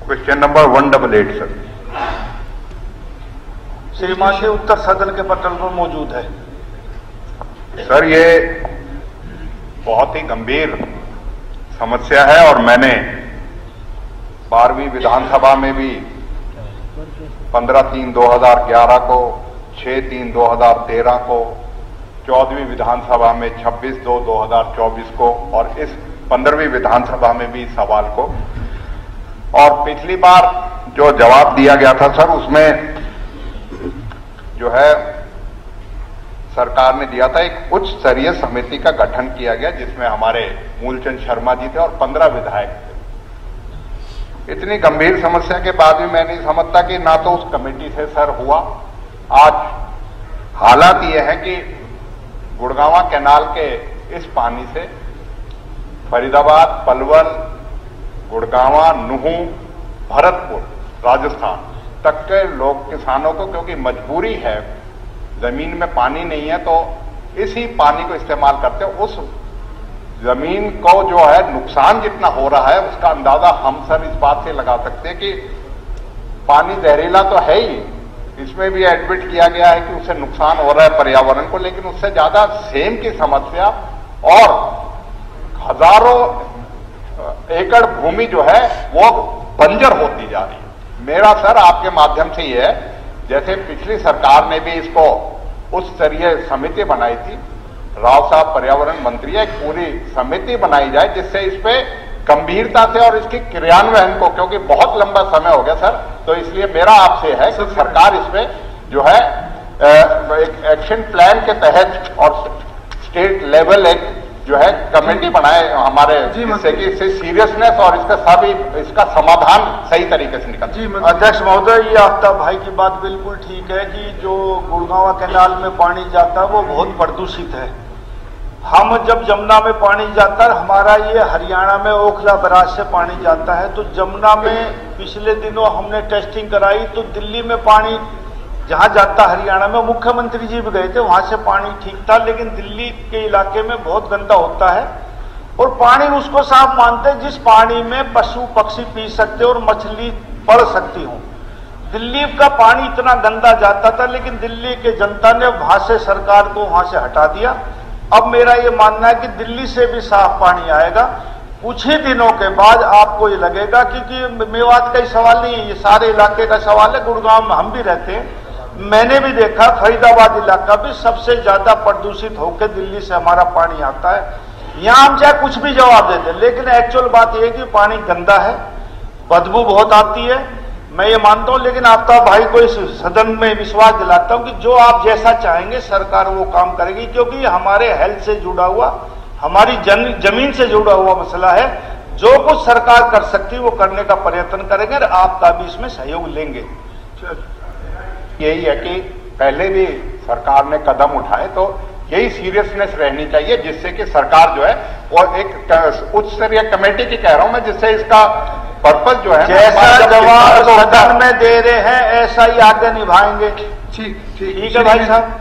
Question number 188 sir. श्रीमान के उत्तर सदन के पटल पर मौजूद है। सर, ये बहुत ही गंभीर समस्या है और मैंने 12वीं विधानसभा में भी 15/3/2011 को, 6/3/2013 को, 14वीं विधानसभा में 26/2/2024 को और इस 15वीं विधानसभा में भी सवाल को, और पिछली बार जो जवाब दिया गया था सर, उसमें जो है सरकार ने दिया था एक उच्च स्तरीय समिति का गठन किया गया जिसमें हमारे मूलचंद शर्मा जी थे और 15 विधायक थे। इतनी गंभीर समस्या के बाद भी मैं नहीं समझता कि ना तो उस कमेटी से सर हुआ। आज हालात ये है कि गुड़गांवा कैनाल के इस पानी से फरीदाबाद, पलवल, गुड़गांवा, नुहू, भरतपुर, राजस्थान तक के लोग, किसानों को, क्योंकि मजबूरी है, जमीन में पानी नहीं है, तो इसी पानी को इस्तेमाल करते हैं। उस जमीन को जो है नुकसान जितना हो रहा है उसका अंदाजा हम सर इस बात से लगा सकते हैं कि पानी जहरीला तो है ही, इसमें भी एडमिट किया गया है कि उससे नुकसान हो रहा है पर्यावरण को, लेकिन उससे ज्यादा सेम की समस्या और हजारों एकड़ भूमि जो है वो बंजर होती जा रही है। मेरा सर आपके माध्यम से ये है, जैसे पिछली सरकार ने भी इसको उच्च स्तरीय समिति बनाई थी, राव साहब पर्यावरण मंत्री है, एक पूरी समिति बनाई जाए जिससे इस पे गंभीरता से और इसकी क्रियान्वयन को, क्योंकि बहुत लंबा समय हो गया सर, तो इसलिए मेरा आपसे है कि सरकार इसमें जो है एक एक्शन प्लान के तहत और स्टेट लेवल एक जो है कमेटी बनाए हमारे, जिससे कि इससे सीरियसनेस और इसका समाधान सही तरीके से निकल। जी अध्यक्ष महोदय, ये आफ्ताब भाई की बात बिल्कुल ठीक है कि जो गुड़गांवा कैनाल में पानी जाता है वो बहुत प्रदूषित है। हम जब जमुना में पानी जाता है, हमारा ये हरियाणा में ओखला बराज से पानी जाता है, तो जमुना में पिछले दिनों हमने टेस्टिंग कराई तो दिल्ली में पानी जहां जाता हरियाणा में, मुख्यमंत्री जी भी गए थे, वहां से पानी ठीक था, लेकिन दिल्ली के इलाके में बहुत गंदा होता है और पानी उसको साफ मानते हैं जिस पानी में पशु पक्षी पी सकते और मछली पड़ सकती हो। दिल्ली का पानी इतना गंदा जाता था, लेकिन दिल्ली के जनता ने वहां से सरकार को वहां से हटा दिया। अब मेरा ये मानना है कि दिल्ली से भी साफ पानी आएगा कुछ ही दिनों के बाद। आपको ये लगेगा क्योंकि मेवात का ही सवाल नहीं है, ये सारे इलाके का सवाल है। गुड़गांव में हम भी रहते हैं, मैंने भी देखा फरीदाबाद इलाका भी सबसे ज्यादा प्रदूषित होकर दिल्ली से हमारा पानी आता है। यहां हम चाहे कुछ भी जवाब देते, लेकिन एक्चुअल बात यह है कि पानी गंदा है, बदबू बहुत आती है, मैं ये मानता हूं। लेकिन आफ्ताब भाई को इस सदन में विश्वास दिलाता हूं कि जो आप जैसा चाहेंगे सरकार वो काम करेगी, क्योंकि हमारे हेल्थ से जुड़ा हुआ, हमारी जमीन से जुड़ा हुआ मसला है। जो कुछ सरकार कर सकती है वो करने का प्रयत्न करेंगे और आपका भी इसमें सहयोग लेंगे। यही है कि पहले भी सरकार ने कदम उठाए, तो यही सीरियसनेस रहनी चाहिए जिससे कि सरकार जो है वो एक उच्च स्तरीय कमेटी की कह रहा हूं मैं, जिससे इसका पर्पस जो है, जैसा जवाब सदन में दे रहे हैं ऐसा ही आगे निभाएंगे। ठीक है भाई साहब।